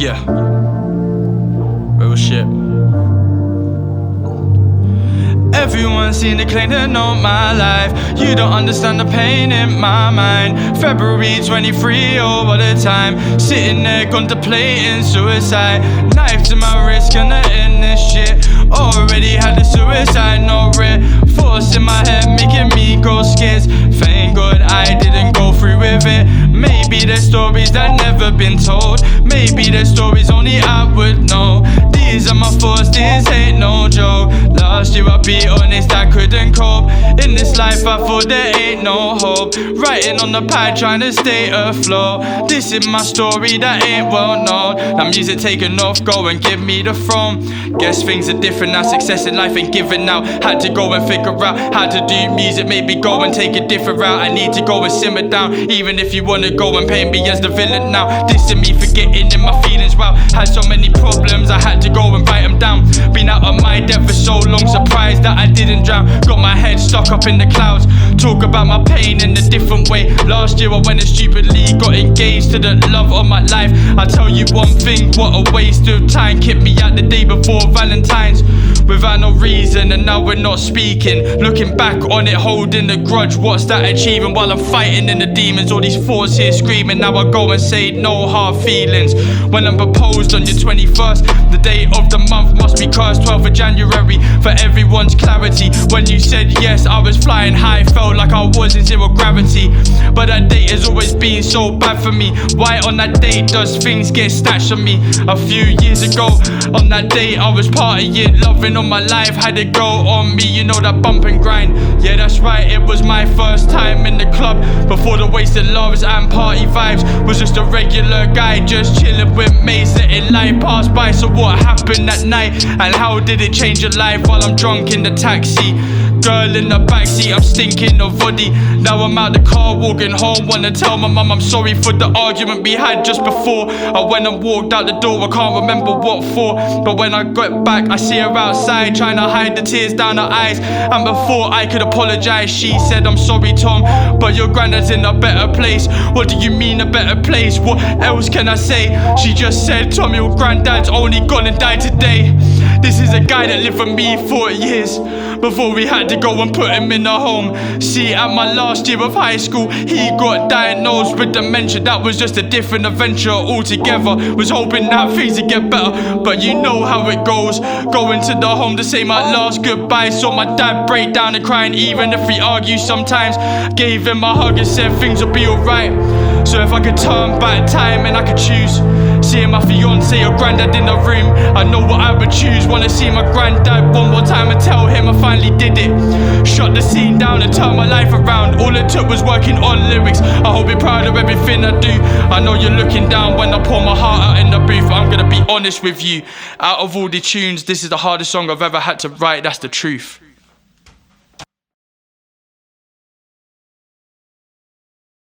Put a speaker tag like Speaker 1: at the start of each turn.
Speaker 1: Yeah. Real shit. Everyone seem to claim to know my life. You don't understand the pain in my mind. February 23 over the time, sitting there contemplating suicide. Knife to my wrist, gonna end this shit. Already had the suicide note writ. Thoughts in my head making me go skids. Thank God I didn't go through with it. Maybe there's stories that never been told. Maybe there's stories only I would know. These are my thoughts, this ain't no joke. Last year I'll be honest, I couldn't cope. In this life I thought there ain't no hope. Writing on the pad trying to stay afloat. This is my story that ain't well known. Now music taking off, go and give me the throne. Guess things are different now, success in life ain't given out. Had to go and figure out how to do music, maybe go and take a different route. I need to go and simmer down, even if you wanna go and paint me as the villain now. Dissing me for getting in my feelings, wow. Had so many problems, I had to go and write them down. Been out of my depth for so long, surprised that I didn't drown. Got my head stuck up in the clouds. Talk about my pain in a different way. Last year I went and stupidly got engaged to the love of my life. I tell you one thing, what a waste of time. Kept me out the day before Valentine's without no reason, and now we're not speaking. Looking back on it, holding the grudge. What's that achieving while I'm fighting in the demons? All these thoughts here screaming. Now I go and say no hard feelings. When I'm proposed on your 21st, the day of the month must be cursed. 12th of January for everyone's clarity. When you said yes, I was flying high, felt like I was in zero gravity. But that date has always been so bad for me. Why on that date does things get snatched on me? A few years ago, on that date I was partying, loving on my life, had it go on me, you know that bump and grind. Yeah, that's right, it was my first time in the club. Before the wasted loves and party vibes, was just a regular guy, just chilling with mates, letting life pass by. So what happened that night, and how did it change your life? While I'm drunk in the taxi, girl in the backseat, I'm stinking of body. Now I'm out the car walking home, wanna tell my mum I'm sorry for the argument we had just before I went and walked out the door. I can't remember what for, but when I got back I see her outside trying to hide the tears down her eyes. And before I could apologize, she said, I'm sorry Tom, but your granddad's in a better place. What do you mean a better place? What else can I say? She just said, Tom, your granddad's only gone and died today. This is a guy that lived with me for years before we had to go and put him in a home. See, at my last year of high school, he got diagnosed with dementia. That was just a different adventure altogether. Was hoping that things would get better, but you know how it goes. Going to the home to say my last goodbye, saw my dad break down and crying, even if we argue sometimes. Gave him a hug and said things will be alright. So if I could turn back time and I could choose, seeing my fiance or granddad in the room, I know what I would choose. Wanna see my granddad one more time and tell him I finally did it. Shut the scene down and turn my life around. All it took was working on lyrics. I hope you're proud of everything I do. I know you're looking down when I pour my heart out in the booth. I'm gonna be honest with you, out of all the tunes, this is the hardest song I've ever had to write, that's the truth.